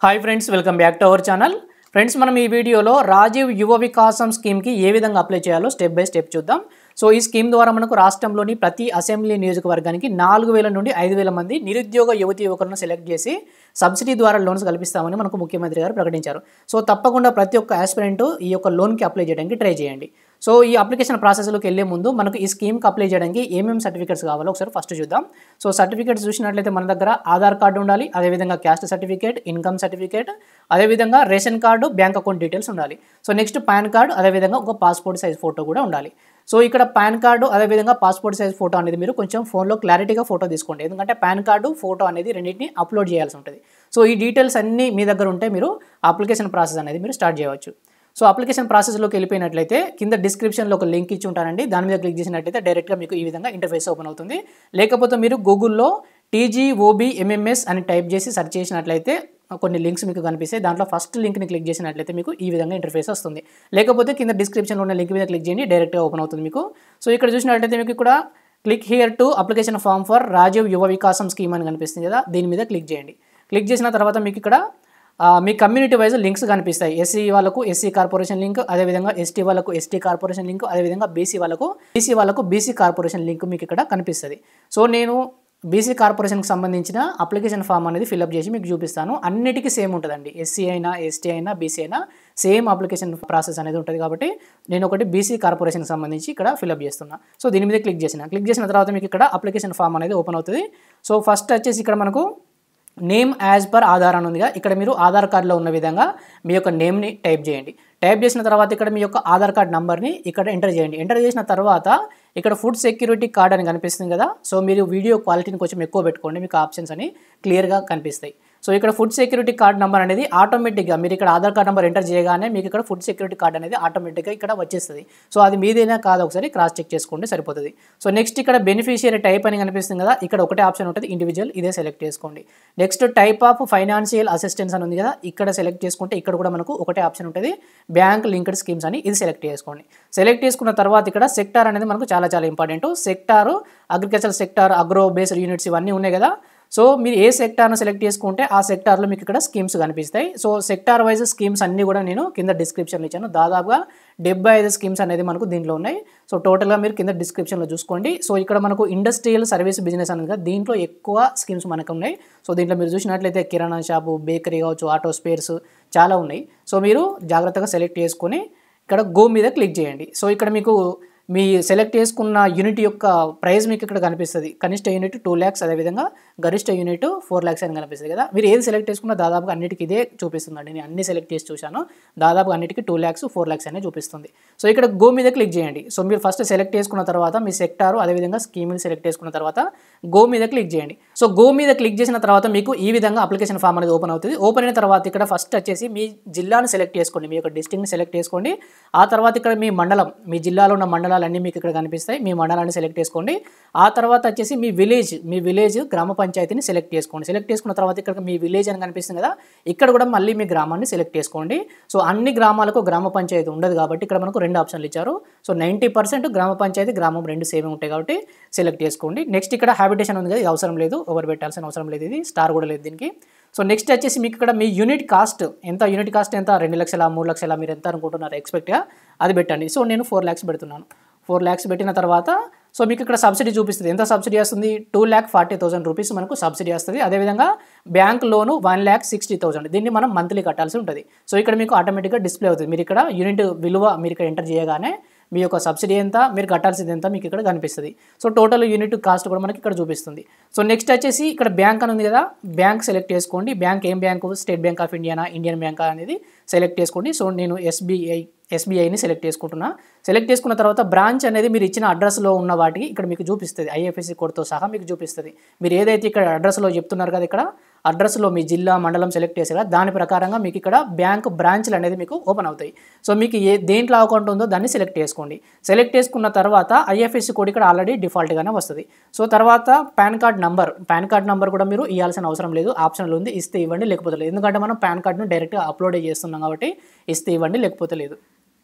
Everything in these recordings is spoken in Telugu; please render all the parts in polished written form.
Hi friends, welcome back to our channel. Friends, మనం ఈ వీడియోలో రాజీవ్ యువ వికాసం స్కీమ్కి ఏ విధంగా అప్లై చేయాలో స్టెప్ బై స్టెప్ చూద్దాం. సో ఈ స్కీమ్ ద్వారా మనకు రాష్ట్రంలోని ప్రతి అసెంబ్లీ నియోజకవర్గానికి 4000 నుండి 5000 మంది నిరుద్యోగ యువతీ యువకులను సెలెక్ట్ చేసి సబ్సిడీ ద్వారా లోన్స్ కల్పిస్తామని మనకు ముఖ్యమంత్రి గారు ప్రకటించారు. సో తప్పకుండా ప్రతి ఒక్క ఆస్పిరెంట్ ఈ యొక్క లోన్కి అప్లై చేయడానికి ట్రై చేయండి. సో ఈ అప్లికేషన్ ప్రాసెస్లోకి వెళ్ళే ముందు మనకు ఈ స్కీమ్కి అప్లై చేయడానికి ఏమేమి సర్టిఫికేట్స్ కావాలో ఒకసారి ఫస్ట్ చూద్దాం. సో సర్టిఫికేట్స్ చూసినట్లయితే మన దగ్గర ఆధార్ కార్డు ఉండాలి, అదేవిధంగా క్యాస్ట్ సర్టిఫికేట్, ఇన్కమ్ సర్టిఫికేట్, అదేవిధంగా ration card, bank account details ఉండాలి. సో నెక్స్ట్ పాన్ కార్డు, అదేవిధంగా ఒక పాస్పోర్ట్ సైజ్ ఫోటో కూడా ఉండాలి. సో ఇక్కడ పాన్ కార్డు అదేవిధంగా పాస్పోర్ట్ సైజ్ ఫోటో అనేది మీరు కొంచెం ఫోన్లో క్లారిటీగా ఫోటో తీసుకోండి, ఎందుకంటే పాన్ కార్డు ఫోటో అనేది రెండింటిని అప్లోడ్ చేయాల్సి ఉంటుంది. సో ఈ డీటెయిల్స్ అన్నీ మీ దగ్గర ఉంటే మీరు అప్లికేషన్ ప్రాసెస్ అనేది మీరు స్టార్ట్ చేయవచ్చు. సో అప్లికేషన్ ప్రాసెస్లోకి వెళ్ళిపోయినట్లయితే కింద డిస్క్రిప్షన్లో ఒక లింక్ ఇచ్చి ఉంటానండి, దాని మీద క్లిక్ చేసినట్లయితే డైరెక్ట్గా మీకు ఈ విధంగా ఇంటర్ఫేస్ ఓపెన్ అవుతుంది. లేకపోతే మీరు గూగుల్లో TGOBMMS అని టైప్ చేసి సెర్చ్ చేసినట్లయితే కొన్ని లింక్స్ మీకు కనిపిస్తాయి. దాంట్లో ఫస్ట్ లింక్ని క్లిక్ చేసినట్లయితే మీకు ఈ విధంగా ఇంటర్ఫేస్ వస్తుంది. లేకపోతే కింద డిస్క్రిప్షన్లో ఉన్న లింక్ మీద క్లిక్ చేయండి, డైరెక్ట్గా ఓపెన్ అవుతుంది మీకు. సో ఇక్కడ చూసినట్లయితే మీకు ఇక్కడ click here to application form for Rajiv Yuva Vikasam scheme అని కనిపిస్తుంది కదా, దీని మీద క్లిక్ చేయండి. క్లిక్ చేసిన తర్వాత మీకు ఇక్కడ మీ కమ్యూనిటీ వైజ్ లింక్స్ కనిపిస్తాయి. ఎస్సీ వాళ్ళకు ఎస్సీ కార్పొరేషన్ లింక్, అదేవిధంగా ఎస్టీ వాళ్ళకు ఎస్టీ కార్పొరేషన్ లింక్, అదేవిధంగా బీసీ వాళ్ళకు బీసీ కార్పొరేషన్ లింక్ మీకు ఇక్కడ కనిపిస్తుంది. సో నేను బీసీ కార్పొరేషన్కి సంబంధించిన అప్లికేషన్ ఫామ్ అనేది ఫిల్అప్ చేసి మీకు చూపిస్తాను. అన్నిటికీ సేమ్ ఉంటుందండి, ఎస్సీ అయినా ఎస్టీ అయినా బీసీ అయినా సేమ్ అప్లికేషన్ ప్రాసెస్ అనేది ఉంటుంది. కాబట్టి నేను ఒకటి బీసీ కార్పొరేషన్కి సంబంధించి ఇక్కడ ఫిల్అప్ చేస్తున్నా. సో దీని మీద క్లిక్ చేసిన తర్వాత మీకు ఇక్కడ అప్లికేషన్ ఫామ్ అనేది ఓపెన్ అవుతుంది. సో ఫస్ట్ వచ్చేసి ఇక్కడ మనకు నేమ్ యాజ్ పర్ ఆధార్ అని ఉందిగా, ఇక్కడ మీరు ఆధార్ కార్డులో ఉన్న విధంగా మీ యొక్క నేమ్ని టైప్ చేయండి. టైప్ చేసిన తర్వాత ఇక్కడ మీ యొక్క ఆధార్ కార్డ్ నెంబర్ని ఇక్కడ ఎంటర్ చేయండి. ఎంటర్ చేసిన తర్వాత ఇక్కడ ఫుడ్ సెక్యూరిటీ కార్డ్ అని కనిపిస్తుంది కదా, సో మీరు వీడియో క్వాలిటీని కొంచెం ఎక్కువ పెట్టుకోండి, మీకు ఆప్షన్స్ అని క్లియర్గా కనిపిస్తాయి. సో ఇక్కడ ఫుడ్ సెక్యూరిటీ కార్డ్ నెంబర్ అనేది ఆటోమేటిక్గా మీరు ఇక్కడ ఆధార్ కార్డ్ నెంబర్ ఎంటర్ చేయగానే మీకు ఇక్కడ ఫుడ్ సెక్యూరిటీ కార్డ్ అనేది ఆటోమేటిక్గా ఇక్కడ వచ్చేస్తుంది. సో అది మీదైనా కాదు ఒకసారి క్రాస్ చెక్ చేసుకోండి, సరిపోతుంది. సో నెక్స్ట్ ఇక్కడ బెనిఫిషియరీ టైప్ అని కనిపిస్తుంది కదా, ఇక్కడ ఒకటే ఆప్షన్ ఉంటుంది, ఇండివిజువల్, ఇదే సెలెక్ట్ చేసుకోండి. Next type of financial assistance అని ఉంది కదా, ఇక్కడ సెలెక్ట్ చేసుకుంటే ఇక్కడ కూడా మనకు ఒకటే ఆప్షన్ ఉంటుంది, బ్యాంక్ లింక్డ్ స్కీమ్స్ అని, ఇది సెలెక్ట్ చేసుకోండి. సెలెక్ట్ చేసుకున్న తర్వాత ఇక్కడ సెక్టార్ అనేది మనకు చాలా important. Sector agriculture sector, agro based units ఇవన్నీ ఉన్నాయి కదా. సో మీరు ఏ సెక్టార్ను సెలెక్ట్ చేసుకుంటే ఆ సెక్టార్లో మీకు ఇక్కడ స్కీమ్స్ కనిపిస్తాయి. సో సెక్టార్ వైజ్ స్కీమ్స్ అన్నీ కూడా నేను కింద డిస్క్రిప్షన్లో ఇచ్చాను. దాదాపుగా 75 స్కీమ్స్ అనేది మనకు దీంట్లో ఉన్నాయి. సో టోటల్గా మీరు కింద డిస్క్రిప్షన్లో చూసుకోండి. సో ఇక్కడ మనకు ఇండస్ట్రియల్ సర్వీస్ బిజినెస్ అనేది కదా, దీంట్లో ఎక్కువ స్కీమ్స్ మనకు ఉన్నాయి. సో దీంట్లో మీరు చూసినట్లయితే కిరాణా షాపు, బేకరీ కావచ్చు, ఆటో స్పేర్స్ చాలా ఉన్నాయి. సో మీరు జాగ్రత్తగా సెలెక్ట్ చేసుకొని ఇక్కడ గో మీద క్లిక్ చేయండి. సో ఇక్కడ మీకు మీ సెలెక్ట్ చేసుకున్న యూనిట్ యొక్క ప్రైస్ మీకు ఇక్కడ కనిపిస్తుంది. కనిష్ట యూనిట్ 2 lakhs, అదేవిధంగా గరిష్ట యూనిట్ 4 lakhs అని కనిపిస్తుంది కదా. మీరు ఏది సెలెక్ట్ చేసుకున్నా దాదాపుగా అన్నిటికీ ఇదే చూపిస్తుందండి. నేను అన్ని సెలెక్ట్ చేసి చూశాను, దాదాపుగా అన్నిటికీ 2 lakhs 4 lakhs అనే చూపిస్తుంది. సో ఇక్కడ గో మీద క్లిక్ చేయండి. సో మీరు ఫస్ట్ సెలెక్ట్ చేసుకున్న తర్వాత మీ సెక్టారు అదేవిధంగా స్కీమ్ని సెలెక్ట్ చేసుకున్న తర్వాత గో మీద క్లిక్ చేయండి. సో గో మీద క్లిక్ చేసిన తర్వాత మీకు ఈ విధంగా అప్లికేషన్ ఫామ్ అనేది ఓపెన్ అవుతుంది. ఓపెన్ అయిన తర్వాత ఇక్కడ ఫస్ట్ వచ్చేసి మీ జిల్లాను సెలెక్ట్ చేసుకోండి, మీ యొక్క డిస్ట్రిక్ట్ని సెలెక్ట్ చేసుకోండి. ఆ తర్వాత ఇక్కడ మీ మండలం, మీ జిల్లాలో ఉన్న మండలాలన్నీ మీకు ఇక్కడ కనిపిస్తాయి, మీ మండలాన్ని సెలెక్ట్ చేసుకోండి. ఆ తర్వాత వచ్చేసి మీ విలేజ్ గ్రామ పంచాయతీని సెలెక్ట్ చేసుకోండి. సెలెక్ట్ చేసుకున్న తర్వాత ఇక్కడ మీ విలేజ్ అని కనిపిస్తుంది కదా, ఇక్కడ కూడా మళ్ళీ మీ గ్రామాన్ని సెలెక్ట్ చేసుకోండి. సో అన్ని గ్రామాలకు గ్రామ పంచాయతీ ఉండదు కాబట్టి ఇక్కడ మనకు 2 ఆప్షన్లు ఇచ్చారు. సో 90% గ్రామ పంచాయతీ గ్రామం 2 సేమ్ ఉంటాయి కాబట్టి సెలెక్ట్ చేసుకోండి. నెక్స్ట్ ఇక్కడ హ్యాబిటేషన్ ఉంది కదా, ఇది అవసరం లేదు, ఓవర్ పెట్టాల్సిన అవసరం లేదు, ఇది స్టార్ కూడా లేదు దీనికి. సో నెక్స్ట్ వచ్చేసి మీకు ఇక్కడ మీ యూనిట్ కాస్ట్ ఎంత, 2 లక్షల 3 లక్షల మీరు ఎంత అనుకుంటున్నారు ఎక్స్పెక్ట్గా అది పెట్టండి. సో నేను 4 lakhs పెడుతున్నాను. 4 lakhs పెట్టిన తర్వాత సో మీకు ఇక్కడ సబ్సిడీ చూపిస్తుంది, ఎంత సబ్సిడీ వస్తుంది, 2,40,000 రూపీస్ మనకు సబ్సిడీ వస్తుంది. అదేవిధంగా బ్యాంక్ లోను 1,60,000, దీన్ని మనం మంత్లీ కట్టాల్సి ఉంటుంది. సో ఇక్కడ మీకు ఆటోమేటిక్గా డిస్ప్లే అవుతుంది. మీరు ఇక్కడ యూనిట్ విలువ మీరు ఇక్కడ ఎంటర్ చేయగానే మీ యొక్క సబ్సిడీ ఎంత, మీరు కట్టాల్సింది ఎంత మీకు ఇక్కడ కనిపిస్తుంది. సో టోటల్ యూనిట్ కాస్ట్ కూడా మనకి ఇక్కడ చూపిస్తుంది. సో నెక్స్ట్ వచ్చేసి ఇక్కడ బ్యాంక్ అని ఉంది కదా, బ్యాంక్ సెలెక్ట్ చేసుకోండి. బ్యాంక్ ఏం bank, state bank of Indiana, Indian bank అనేది సెలెక్ట్ చేసుకోండి. సో నేను ఎస్బీఐని సెలెక్ట్ చేసుకుంటున్నా. సెలెక్ట్ చేసుకున్న తర్వాత బ్రాంచ్ అనేది మీరు ఇచ్చిన అడ్రస్లో ఉన్న వాటికి ఇక్కడ మీకు చూపిస్తుంది, IFSC కోడ్తో సహా మీకు చూపిస్తుంది. మీరు ఏదైతే ఇక్కడ అడ్రస్లో చెప్తున్నారు కదా, ఇక్కడ అడ్రస్లో మీ జిల్లా మండలం సెలెక్ట్ చేసారా, దాని ప్రకారంగా మీకు ఇక్కడ బ్యాంక్ బ్రాంచ్లు అనేది మీకు ఓపెన్ అవుతాయి. సో మీకు దేంట్లో అకౌంట్ ఉందో దాన్ని సెలెక్ట్ చేసుకోండి. సెలెక్ట్ చేసుకున్న తర్వాత IFSC కోడ్ ఇక్కడ ఆల్రెడీ డిఫాల్ట్గానే వస్తుంది. సో తర్వాత పాన్ కార్డ్ నెంబర్ కూడా మీరు ఇవ్వాల్సిన అవసరం లేదు, ఆప్షన్లు ఉంది, ఇస్తే ఇవ్వండి లేకపోతే లేదు. ఎందుకంటే మనం పాన్ కార్డ్ను డైరెక్ట్గా అప్లోడ్ చేస్తున్నాం కాబట్టి ఇస్తే ఇవ్వండి లేకపోతే లేదు.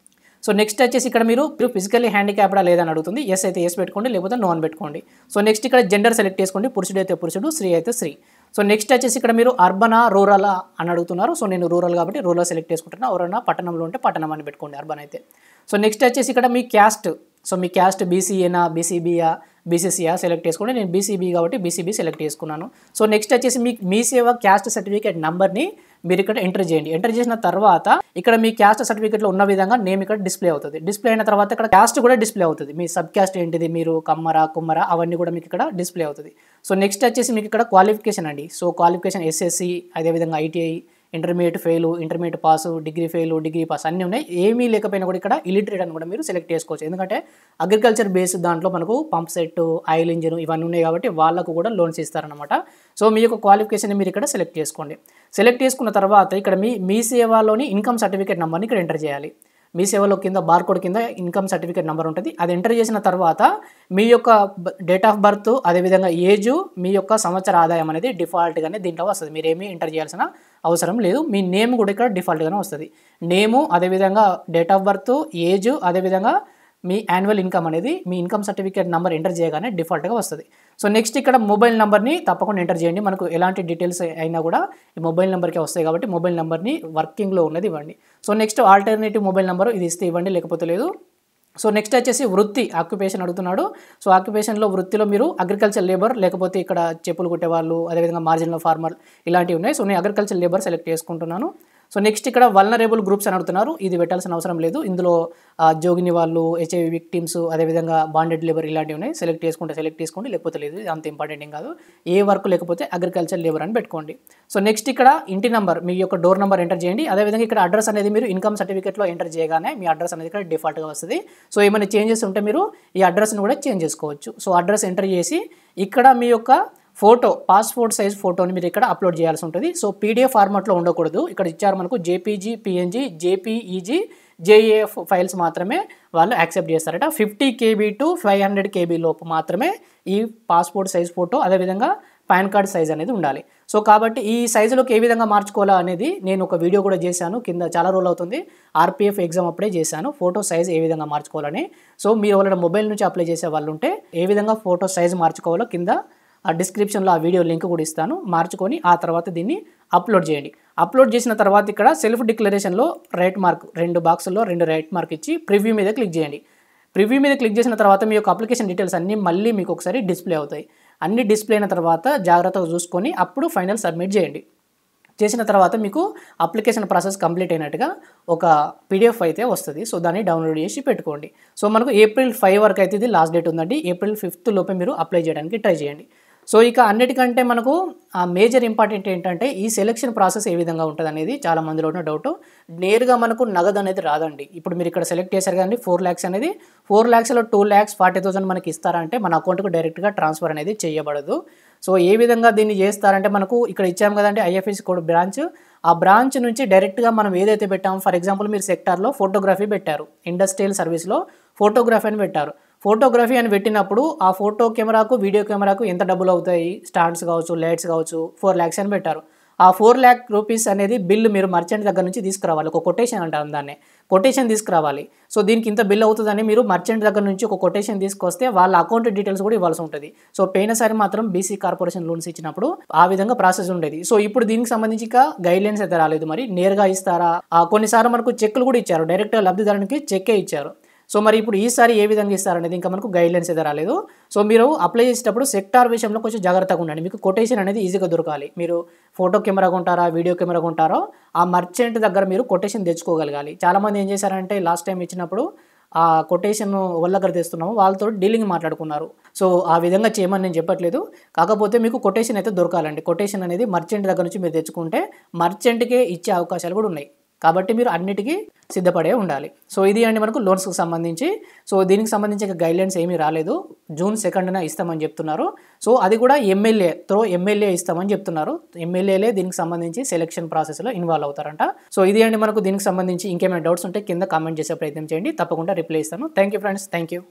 సో నెక్స్ట్ వచ్చేసి ఇక్కడ మీరు ఫిజికల్లీ హ్యాండిక్యాప్డా లేదని అడుగుతుంది, ఎస్ అయితే ఎస్ పెట్టుకోండి, లేకపోతే నో అని పెట్టుకోండి. సో నెక్స్ట్ ఇక్కడ జెండర్ సెలెక్ట్ చేసుకోండి, పురుషుడు అయితే పురుషుడు, స్త్రీ అయితే స్త్రీ. సో నెక్స్ట్ వచ్చేసి ఇక్కడ మీరు అర్బనా రూరలా అని అడుగుతున్నారు. సో నేను రూరల్ కాబట్టి రూరల్ సెలెక్ట్ చేసుకుంటున్నా. ఎవరైనా పట్టణంలో ఉంటే పట్టణం అని పెట్టుకోండి అర్బన్ అయితే. సో నెక్స్ట్ వచ్చేసి ఇక్కడ మీ క్యాస్ట్, సో మీ క్యాస్ట్ బీసీఏనా బీసీబీయా బీసీసీయా సెలెక్ట్ చేసుకోండి. నేను బీసీబీ కాబట్టి బీసీబీ సెలెక్ట్ చేసుకున్నాను. సో నెక్స్ట్ వచ్చేసి మీ సేవ క్యాస్ట్ సర్టిఫికేట్ నెంబర్ని మీరు ఇక్కడ ఎంటర్ చేయండి. ఎంటర్ చేసిన తర్వాత ఇక్కడ మీ క్యాస్ట్ సర్టిఫికేట్లో ఉన్న విధంగా నేమ్ ఇక్కడ డిస్ప్లే అవుతుంది. డిస్ప్లే అయిన తర్వాత ఇక్కడ క్యాస్ట్ కూడా డిస్ప్లే అవుతుంది. మీ సబ్ క్యాస్ట్ ఏంటిది, మీరు కమ్మరా కుమ్మరా అవన్నీ కూడా మీకు ఇక్కడ డిస్ప్లే అవుతుంది. సో నెక్స్ట్ వచ్చేసి మీకు ఇక్కడ క్వాలిఫికేషన్ అండి. సో క్వాలిఫికేషన్ ఎస్ఎస్సి, అదేవిధంగా ITI, intermediate fail, intermediate pass, degree fail, degree pass అన్నీ ఉన్నాయి. ఏమీ లేకపోయినా కూడా ఇక్కడ ఇలిటరేట్ అని కూడా మీరు సెలెక్ట్ చేసుకోవచ్చు. ఎందుకంటే అగ్రికల్చర్ బేస్డ్ దాంట్లో మనకు పంప్ సెట్, ఆయిల్ ఇంజిన్ ఇవన్నీ ఉన్నాయి కాబట్టి వాళ్ళకు కూడా లోన్స్ ఇస్తారనమాట. సో మీ యొక్క క్వాలిఫికేషన్ మీరు ఇక్కడ సెలెక్ట్ చేసుకోండి. సెలెక్ట్ చేసుకున్న తర్వాత ఇక్కడ మీ సేవలోని ఇన్కమ్ సర్టిఫికేట్ నెంబర్ని ఇక్కడ ఎంటర్ చేయాలి. మీ సేవలో కింద బార్కోడ్ కింద ఇన్కమ్ సర్టిఫికేట్ నెంబర్ ఉంటుంది. అది ఎంటర్ చేసిన తర్వాత మీ యొక్క డేట్ ఆఫ్ బర్త్, అదేవిధంగా ఏజు, మీ యొక్క సంవత్సర ఆదాయం అనేది డిఫాల్ట్గానే దీంట్లో వస్తుంది. మీరేమీ ఎంటర్ చేయాల్సిన అవసరం లేదు. మీ నేమ్ కూడా ఇక్కడ డిఫాల్ట్గానే వస్తుంది. నేము, అదేవిధంగా డేట్ ఆఫ్ బర్త్, ఏజు, అదేవిధంగా మీ యాన్యువల్ ఇన్కమ్ అనేది మీ ఇన్కమ్ సర్టిఫికేట్ నెంబర్ ఎంటర్ చేయగానే డిఫాల్ట్గా వస్తుంది. సో నెక్స్ట్ ఇక్కడ మొబైల్ నెంబర్ని తప్పకుండా ఎంటర్ చేయండి. మనకు ఎలాంటి డీటెయిల్స్ అయినా కూడా ఈ మొబైల్ నెంబర్కే వస్తాయి కాబట్టి మొబైల్ నెంబర్ని వర్కింగ్లో ఉన్నది ఇవ్వండి. So next alternative mobile number ఇది ఇస్తే ఇవ్వండి, లేకపోతే లేదు. సో నెక్స్ట్ వచ్చేసి వృత్తి, ఆక్యుపేషన్ అడుగుతున్నాడు. సో ఆక్యుపేషన్లో వృత్తిలో మీరు అగ్రికల్చర్ లేబర్, లేకపోతే ఇక్కడ చెప్పులు కుట్టేవాళ్ళు, అదేవిధంగా మార్జినల్ ఫార్మర్ ఇలాంటివి ఉన్నాయి. సో నేను అగ్రికల్చర్ లేబర్ సెలెక్ట్ చేసుకుంటున్నాను. సో నెక్స్ట్ ఇక్కడ వల్నరబుల్ గ్రూప్స్ అని అడుగుతున్నారు. ఇది పెట్టాల్సిన అవసరం లేదు. ఇందులో జోగిని వాళ్ళు, హెచ్ఐవి విక్టిమ్స్, అదేవిధంగా బాండెడ్ లేబర్ ఇలాంటివి ఉన్నాయి. సెలెక్ట్ చేసుకోండి, లేకపోతే లేదు. ఇది అంత ఇంపార్టెంట్ ఏం కాదు. ఏ వర్క్ లేకపోతే అగ్రికల్చర్ లేబర్ అని పెట్టుకోండి. సో నెక్స్ట్ ఇక్కడ ఇంటి నెంబర్, మీ యొక్క డోర్ నెంబర్ ఎంటర్ చేయండి. అదేవిధంగా ఇక్కడ అడ్రస్ అనేది మీరు ఇన్కమ్ సర్టిఫికేట్లో ఎంటర్ చేయగానే మీ అడ్రస్ అనేది ఇక్కడ డిఫాల్ట్గా వస్తుంది. సో ఏమైనా చేంజెస్ ఉంటే మీరు ఈ అడ్రస్ని కూడా చేంజ్ చేసుకోవచ్చు. సో అడ్రస్ ఎంటర్ చేసి ఇక్కడ మీ యొక్క ఫోటో, పాస్పోర్ట్ సైజ్ ఫోటోని మీరు ఇక్కడ అప్లోడ్ చేయాల్సి ఉంటుంది. సో పీడిఎఫ్ ఫార్మాట్లో ఉండకూడదు. ఇక్కడ ఇచ్చారు మనకు జేపీజీ, పిఎన్జీ, జేపీఈజీ, జేఏఎఫ్ ఫైల్స్ మాత్రమే వాళ్ళు యాక్సెప్ట్ చేస్తారట. 50 KB to 500 KB లోపు మాత్రమే ఈ పాస్పోర్ట్ సైజ్ ఫోటో, అదేవిధంగా పాన్ కార్డ్ సైజ్ అనేది ఉండాలి. సో కాబట్టి ఈ సైజులోకి ఏ విధంగా మార్చుకోవాలా అనేది నేను ఒక వీడియో కూడా చేశాను. కింద చాలా రోజులు అవుతుంది, ఆర్పిఎఫ్ ఎగ్జామ్ అప్పుడే చేశాను, ఫోటో సైజ్ ఏ విధంగా మార్చుకోవాలని. సో మీరు ఎవరైనా మొబైల్ నుంచి అప్లై చేసే వాళ్ళు ఉంటే ఏ విధంగా ఫోటో సైజ్ మార్చుకోవాలో కింద ఆ డిస్క్రిప్షన్లో ఆ వీడియో లింక్ కూడా ఇస్తాను. మార్చుకొని ఆ తర్వాత దీన్ని అప్లోడ్ చేయండి. అప్లోడ్ చేసిన తర్వాత ఇక్కడ సెల్ఫ్ డిక్లరేషన్లో రైట్ మార్క్, 2 బాక్సుల్లో 2 రైట్ మార్క్ ఇచ్చి ప్రివ్యూ మీద క్లిక్ చేయండి. ప్రివ్యూ మీద క్లిక్ చేసిన తర్వాత మీ యొక్క అప్లికేషన్ డీటెయిల్స్ అన్నీ మళ్ళీ మీకు ఒకసారి డిస్ప్లే అవుతాయి. అన్ని డిస్ప్లే అయిన తర్వాత జాగ్రత్తగా చూసుకొని అప్పుడు ఫైనల్ సబ్మిట్ చేయండి. చేసిన తర్వాత మీకు అప్లికేషన్ ప్రాసెస్ కంప్లీట్ అయినట్టుగా ఒక పీడిఎఫ్ అయితే వస్తుంది. సో దాన్ని డౌన్లోడ్ చేసి పెట్టుకోండి. సో మనకు April 5 వరకు అయితే ఇది లాస్ట్ డేట్ ఉందండి. April 5 లోపే మీరు అప్లై చేయడానికి ట్రై చేయండి. సో ఇక అన్నిటికంటే మనకు ఆ మేజర్ ఇంపార్టెంట్ ఏంటంటే ఈ సెలెక్షన్ ప్రాసెస్ ఏ విధంగా ఉంటుంది అనేది చాలా మందిలో ఉన్న డౌట్. నేరుగా మనకు నగదు అనేది రాదండి. ఇప్పుడు మీరు ఇక్కడ సెలెక్ట్ చేశారు కానీ 4 lakhs అనేది 4 lakhsలో 2,40,000 మనకి ఇస్తారంటే మన అకౌంట్కు డైరెక్ట్గా ట్రాన్స్ఫర్ అనేది చేయబడదు. సో ఏ విధంగా దీన్ని చేస్తారంటే మనకు ఇక్కడ ఇచ్చాము కదండి ఐఎఫ్ఎస్సి కోడ్ బ్రాంచ్, ఆ బ్రాంచ్ నుంచి డైరెక్ట్గా మనం ఏదైతే పెట్టామో, ఫర్ ఎగ్జాంపుల్ మీరు సెక్టార్లో ఫోటోగ్రఫీ పెట్టారు, ఇండస్ట్రియల్ సర్వీస్లో ఫోటోగ్రఫీ అని పెట్టారు. ఫోటోగ్రఫీ అని పెట్టినప్పుడు ఆ ఫోటో కెమెరాకు, వీడియో కెమెరాకు ఎంత డబ్బులు అవుతాయి, స్టాండ్స్ కావచ్చు, లైట్స్ కావచ్చు, 4 lakhs అని పెట్టారు. ఆ 4 lakh rupees అనేది బిల్లు మీరు మర్చెంట్ దగ్గర నుంచి తీసుకురావాలి. ఒక కొటేషన్ అంటారు దాన్ని, కొటేషన్ తీసుకురావాలి. సో దీనికి ఇంత బిల్ అవుతుందని మీరు మర్చెంట్ దగ్గర నుంచి ఒక కొటేషన్ తీసుకొస్తే వాళ్ళ అకౌంట్ డీటెయిల్స్ కూడా ఇవ్వాల్సి ఉంటుంది. సో పోయినసారి మాత్రం బీసీ కార్పొరేషన్ లోన్స్ ఇచ్చినప్పుడు ఆ విధంగా ప్రాసెస్ ఉండేది. సో ఇప్పుడు దీనికి సంబంధించి ఇంకా గైడ్లైన్స్ అయితే రాలేదు. మరి నేరుగా ఇస్తారా? కొన్నిసార్లు మనకు చెక్కులు కూడా ఇచ్చారు, డైరెక్ట్గా లబ్ధిదారునికి చెక్కే ఇచ్చారు. సో మరి ఇప్పుడు ఈసారి ఏ విధంగా ఇస్తారనేది ఇంకా మనకు గైడ్లైన్స్ అయితే రాలేదు. సో మీరు అప్లై చేసేటప్పుడు సెక్టార్ విషయంలో కొంచెం జాగ్రత్తగా ఉండండి. మీకు కొటేషన్ అనేది ఈజీగా దొరకాలి. మీరు ఫోటో కెమెరా కొంటారా, వీడియో కెమెరా కొంటారో ఆ మర్చెంట్ దగ్గర మీరు కొటేషన్ తెచ్చుకోగలగాలి. చాలామంది ఏం చేశారంటే లాస్ట్ టైం ఇచ్చినప్పుడు ఆ కొటేషన్ వాళ్ళ దగ్గర తెస్తున్నాము, వాళ్ళతో డీలింగ్ మాట్లాడుకున్నారు. సో ఆ విధంగా చేయమని నేను చెప్పట్లేదు, కాకపోతే మీకు కొటేషన్ అయితే దొరకాలండి. కొటేషన్ అనేది మర్చెంట్ దగ్గర నుంచి మీరు తెచ్చుకుంటే మర్చెంట్కే ఇచ్చే అవకాశాలు కూడా ఉన్నాయి. కాబట్టి మీరు అన్నిటికీ సిద్ధపడే ఉండాలి. సో ఇది అండి మనకు లోన్స్కి సంబంధించి. సో దీనికి సంబంధించి గైడ్లైన్స్ ఏమీ రాలేదు. June 2న ఇస్తామని చెప్తున్నారు. సో అది కూడా ఎమ్మెల్యే ఇస్తామని చెప్తున్నారు. ఎమ్మెల్యేలే దీనికి సంబంధించి సెలెక్షన్ ప్రాసెస్లో ఇన్వాల్వ్ అవుతారంట. సో ఇది అండి మనకు దీనికి సంబంధించి. ఇంకేమైనా డౌట్స్ ఉంటే కింద కామెంట్ చేసే ప్రయత్నం చేయండి, తప్పకుండా రిప్లై ఇస్తాను. Thank you friends, thank you.